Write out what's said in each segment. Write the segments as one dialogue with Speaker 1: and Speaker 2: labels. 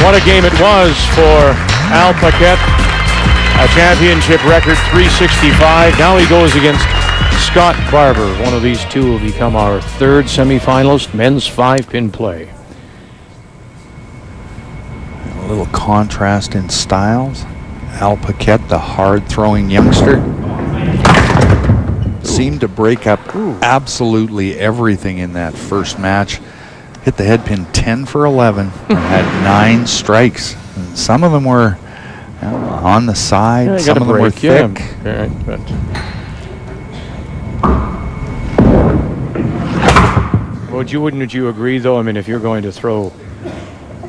Speaker 1: What a game it was for Al Paquette. A championship record 365. Now he goes against Scott Barbour. One of these two will become our third semifinalist, men's 5-pin play.
Speaker 2: A little contrast in styles. Al Paquette, the hard-throwing youngster, seemed to break up absolutely everything in that first match. Hit the head pin 10 for 11 and had 9 strikes. And some of them were on the side,
Speaker 1: yeah,
Speaker 2: some of them were thick.
Speaker 1: Yeah, wouldn't you agree though? I mean, if you're going to throw,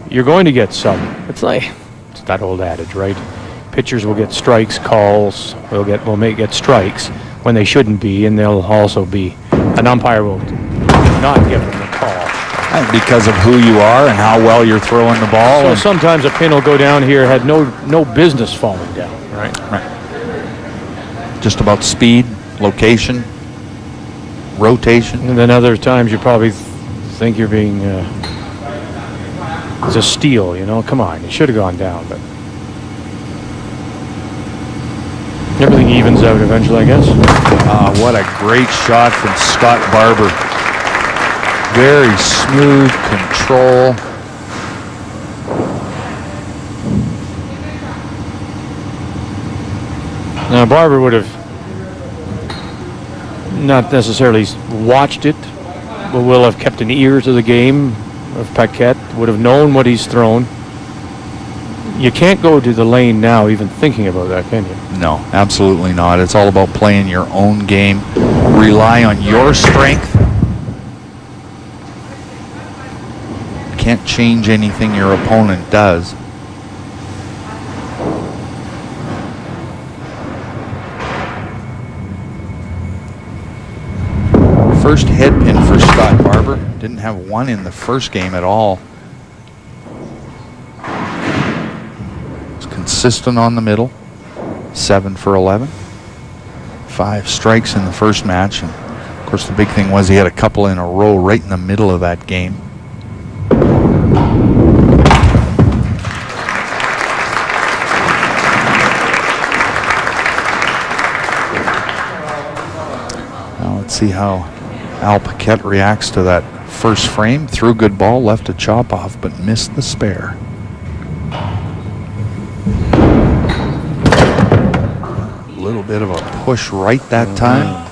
Speaker 1: you're going to get some. It's that old adage, right? Pitchers will get strikes, calls. Will get strikes when they shouldn't be, and they'll also be. An umpire will not give them a call.
Speaker 2: Because of who you are and how well you're throwing the ball.
Speaker 1: So sometimes a pin will go down here, had no business falling down, right?
Speaker 2: Right. Just about speed, location, rotation.
Speaker 1: And then other times you probably think you're being it's a steal, you know. Come on, it should have gone down, but everything evens out eventually, I guess.
Speaker 2: What a great shot from Scott Barbour. Very smooth control.
Speaker 1: Now Barbour would have not necessarily watched it, but will have kept an ear to the game of Paquette, would have known what he's thrown. You can't go to the lane now even thinking about that, can you?
Speaker 2: No, absolutely not. It's all about playing your own game. Rely on your strength. Can't change anything your opponent does. First head pin for Scott Barbour. Didn't have one in the first game at all. Was consistent on the middle. 7 for 11. 5 strikes in the first match. And of course the big thing was he had a couple in a row right in the middle of that game. Now let's see how Al Paquette reacts to that first frame. Threw a good ball, left a chop off, but missed the spare. A little bit of a push right that time.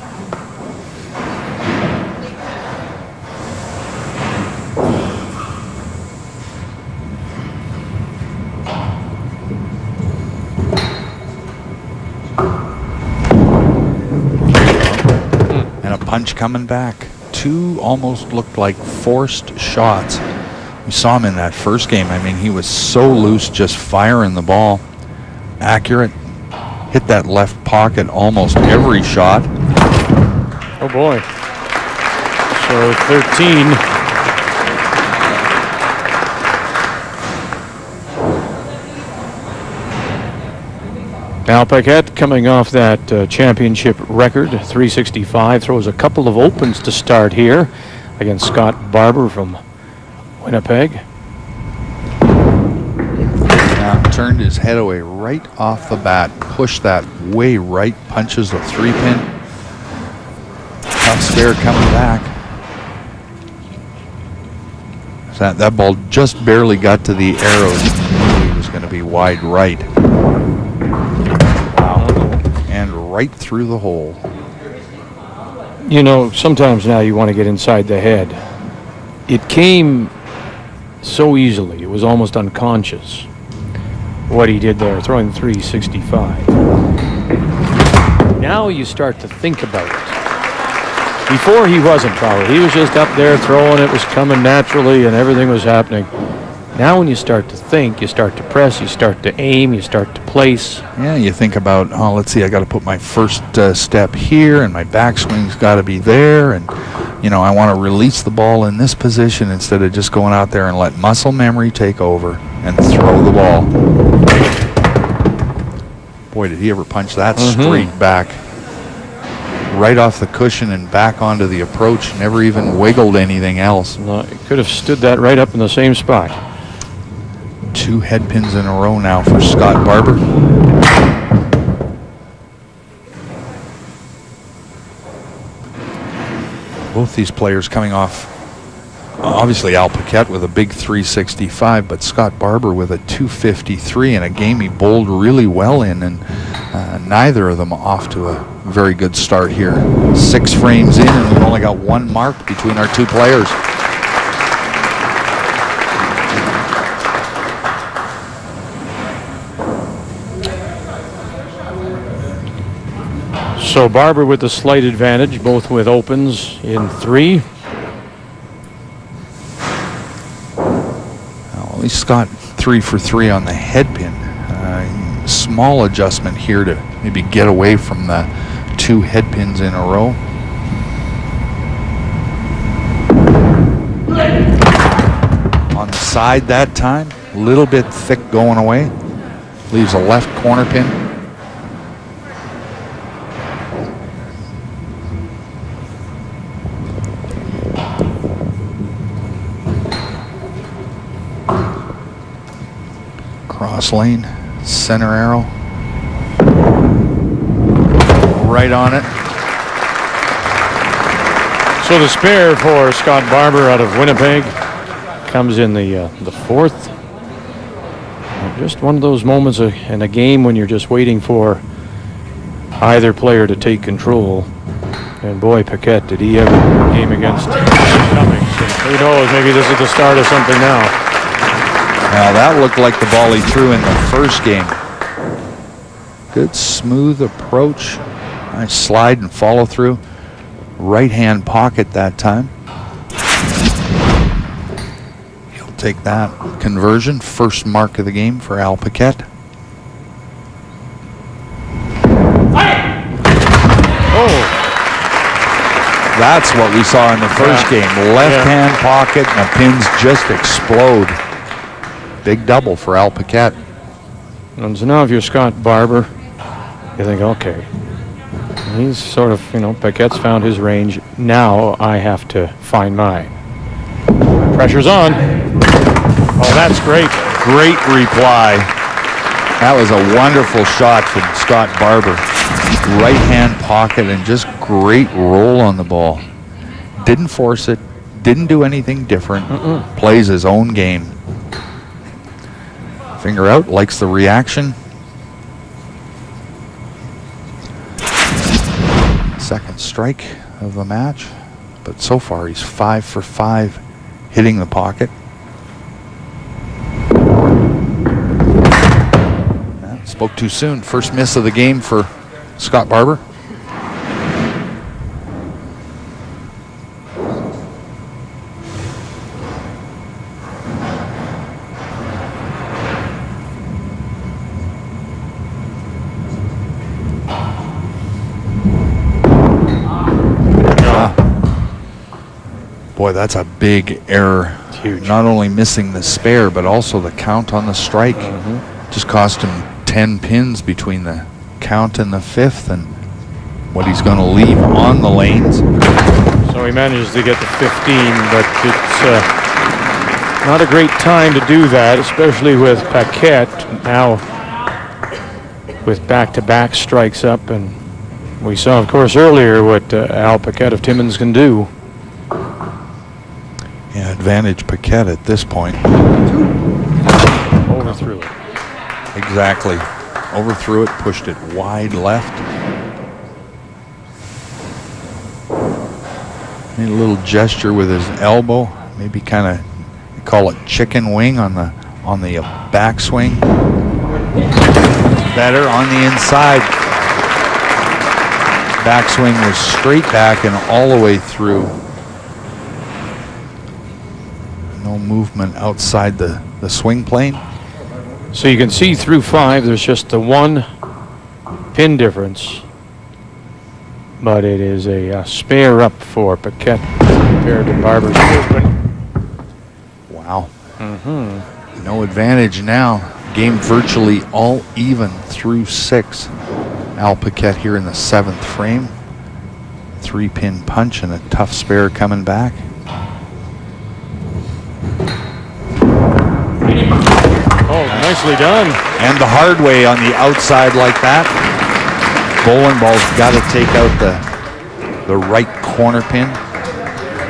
Speaker 2: Punch coming back. 2 almost looked like forced shots. We saw him in that first game. I mean, he was so loose, just firing the ball. Accurate. Hit that left pocket almost every shot.
Speaker 1: Oh boy. So 13. Al Paquette coming off that championship record, 365, throws a couple of opens to start here against Scott Barbour from Winnipeg.
Speaker 2: Now turned his head away right off the bat, pushed that way right, punches the 3-pin. Tough spare coming back. That ball just barely got to the arrows. He knew he was going to be wide right. Right through the hole. You know, sometimes now you want to get inside the head. It came so easily, it was almost unconscious what he did there, throwing 365. Now you start to think about it. Before he wasn't probably. He was just up there throwing, it was coming naturally and everything was happening. Now when you start to think, you start to press, you start to aim, you start to place. Yeah, you think about, oh, let's see, I got to put my first step here and my backswing's got to be there, and you know, I want to release the ball in this position instead of just going out there and let muscle memory take over and throw the ball. Boy, did he ever punch that straight back. Right off the cushion and back onto the approach, never even wiggled anything else.
Speaker 1: No, he could have stood that right up in the same spot.
Speaker 3: 2 head pins in a row now for Scott Barbour. Both these players coming off, obviously Al Paquette with a big 365, but Scott Barbour with a 253 in a game he bowled really well in, and neither of them off to a very good start here. 6 frames in, and we've only got 1 mark between our 2 players.
Speaker 2: So Barbour with the slight advantage, both with opens in 3.
Speaker 3: Well, at least Scott 3 for 3 on the head pin. Small adjustment here to maybe get away from the 2 head pins in a row. On the side that time, a little bit thick going away. Leaves a left corner pin. Cross lane, center arrow. Right on it.
Speaker 2: So the spare for Scott Barbour out of Winnipeg comes in the 4th. Just one of those moments in a game when you're just waiting for either player to take control. And boy, Paquette, did he ever game against Cummings. Who knows, maybe this is the start of something now.
Speaker 3: Now that looked like the ball he threw in the first game. Good smooth approach. Nice slide and follow through. Right hand pocket that time. He'll take that conversion. First mark of the game for Al Paquette.
Speaker 2: Oh!
Speaker 3: That's what we saw in the first game. Left hand pocket and the pins just explode. Big double for Al Paquette.
Speaker 2: And so now if you're Scott Barbour, you think, okay, he's sort of, Paquette's found his range. Now I have to find mine. Pressure's on. Oh, that's great.
Speaker 3: Great reply. That was a wonderful shot from Scott Barbour. Right hand pocket and just great roll on the ball. Didn't force it. Didn't do anything different. Plays his own game. Finger out, likes the reaction. Second strike of the match, but so far he's 5 for 5 hitting the pocket. Spoke too soon. First miss of the game for Scott Barbour. Boy, that's a big error.
Speaker 2: It's huge.
Speaker 3: Not only missing the spare, but also the count on the strike. Just cost him 10 pins between the count and the 5th, and what he's going to leave on the lanes.
Speaker 2: So he manages to get the 15, but it's not a great time to do that, especially with Paquette now with back-to-back strikes up. And we saw, of course, earlier what Al Paquette of Timmins can do.
Speaker 3: Yeah, advantage Paquette at this point.
Speaker 2: Overthrew it.
Speaker 3: Exactly. Overthrew it, pushed it wide left. Made a little gesture with his elbow, maybe kind of call it chicken wing on the backswing. Better on the inside. Backswing was straight back and all the way through. No movement outside the swing plane.
Speaker 2: So you can see through 5, there's just the 1 pin difference. But it is a spare up for Paquette compared to Barbour's movement.
Speaker 3: Wow. No advantage now. Game virtually all even through 6. Al Paquette here in the 7th frame. 3-pin punch and a tough spare coming back.
Speaker 2: nicely done.
Speaker 3: And the hard way on the outside like that. Bowling ball's got to take out the right corner pin.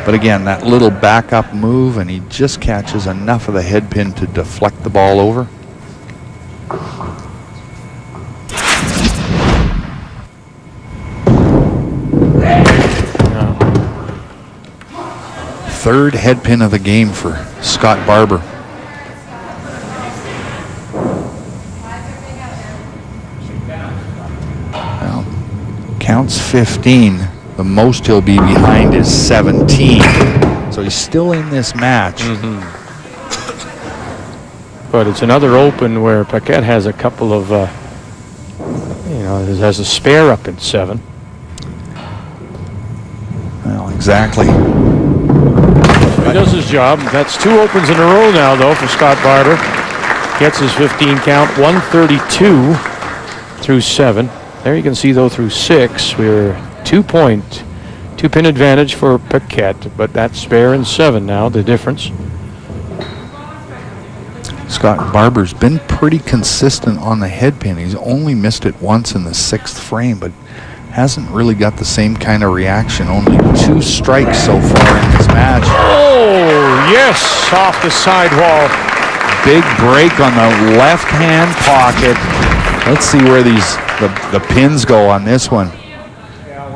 Speaker 3: But again, that little backup move, and he just catches enough of the head pin to deflect the ball over. Third head pin of the game for Scott Barbour. Well, counts 15. The most he'll be behind is 17. So he's still in this match.
Speaker 2: But it's another open where Paquette has a couple of, has a spare up in 7.
Speaker 3: Well, exactly.
Speaker 2: He does his job. That's 2 opens in a row now, though, for Scott Barbour. Gets his 15 count, 132 through 7. There you can see, though, through 6, we're 2-pin advantage for Paquette, but that's spare in 7 now, the difference.
Speaker 3: Scott Barbour's been pretty consistent on the head pin. He's only missed it once in the 6th frame, but hasn't really got the same kind of reaction. Only 2 strikes so far in this match.
Speaker 2: Oh, yes, off the sidewall.
Speaker 3: Big break on the left-hand pocket. Let's see where the pins go on this one.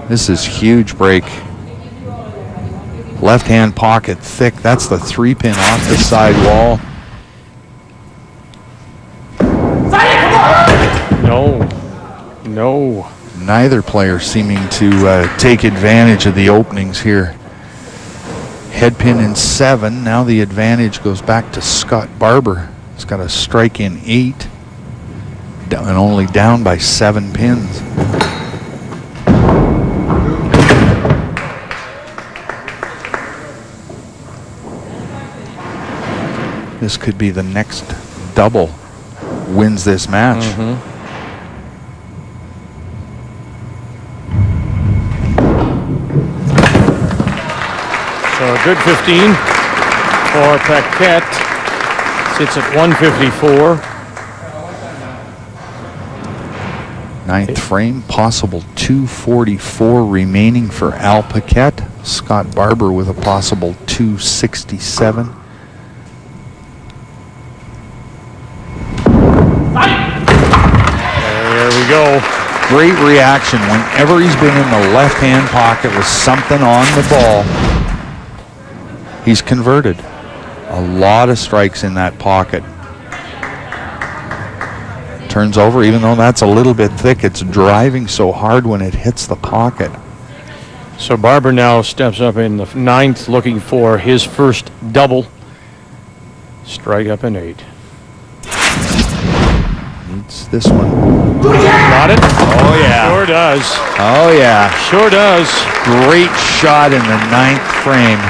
Speaker 3: This is huge break. Left-hand pocket thick. That's the 3-pin off the sidewall.
Speaker 2: No.
Speaker 3: Neither player seeming to take advantage of the openings here. Head pin in 7. Now the advantage goes back to Scott Barbour. He's got a strike in 8. And only down by 7 pins. This could be the next double wins this match.
Speaker 2: So a good 15 for Paquette. Sits at 154.
Speaker 3: 9th frame, possible 244 remaining for Al Paquette. Scott Barbour with a possible 267.
Speaker 2: There we go.
Speaker 3: Great reaction whenever he's been in the left-hand pocket with something on the ball. He's converted. A lot of strikes in that pocket. Turns over, even though that's a little bit thick, it's driving so hard when it hits the pocket.
Speaker 2: So Barbour now steps up in the 9th, looking for his first double. Strike up in 8.
Speaker 3: Needs this one.
Speaker 2: Got it?
Speaker 3: Oh, yeah.
Speaker 2: Sure does.
Speaker 3: Oh, yeah.
Speaker 2: Sure does.
Speaker 3: Great shot in the 9th frame.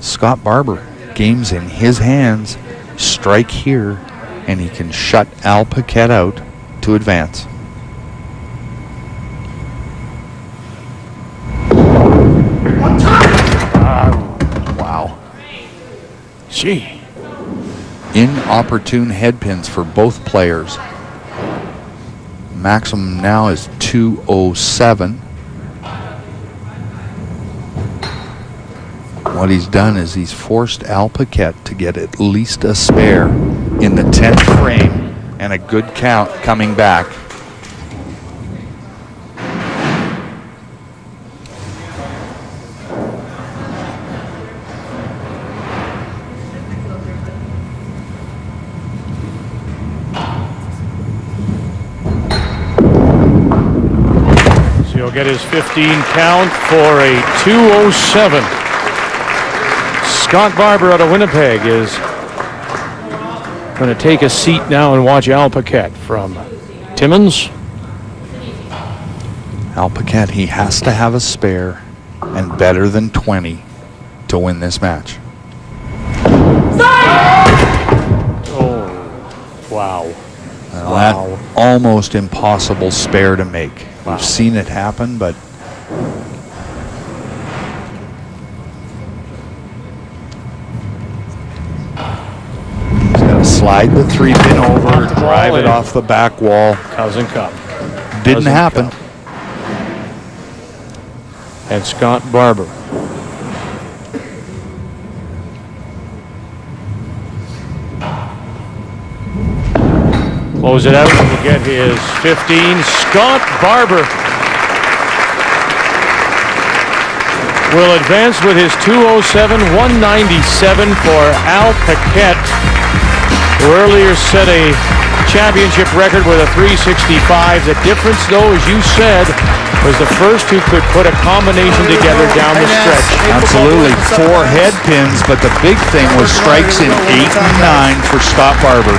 Speaker 3: Scott Barbour, game's in his hands. Strike here, and he can shut Al Paquette out to advance. Wow.
Speaker 2: Gee.
Speaker 3: Inopportune head pins for both players. Maximum now is 207. What he's done is he's forced Al Paquette to get at least a spare in the 10th frame and a good count coming back.
Speaker 2: So he'll get his 15 count for a 207. Scott Barbour out of Winnipeg is going to take a seat now and watch Al Paquette from Timmins.
Speaker 3: Al Paquette, he has to have a spare and better than 20 to win this match.
Speaker 2: Oh, wow.
Speaker 3: Well,
Speaker 2: Wow.
Speaker 3: almost impossible spare to make.
Speaker 2: Wow.
Speaker 3: We've seen it happen, but he's got to slide the 3-pin over, drive it off the back wall.
Speaker 2: Cousin Cup.
Speaker 3: Didn't
Speaker 2: Cousin
Speaker 3: happen.
Speaker 2: Cup. And Scott Barbour. Close it out and will get his 15. Scott Barbour will advance with his 207, 197 for Al Paquette, who earlier set a championship record with a 365. The difference, though, as you said, was the first who could put a combination together down the stretch.
Speaker 3: Absolutely. 4 head pins, but the big thing was strikes in 8 and 9 for Scott Barbour.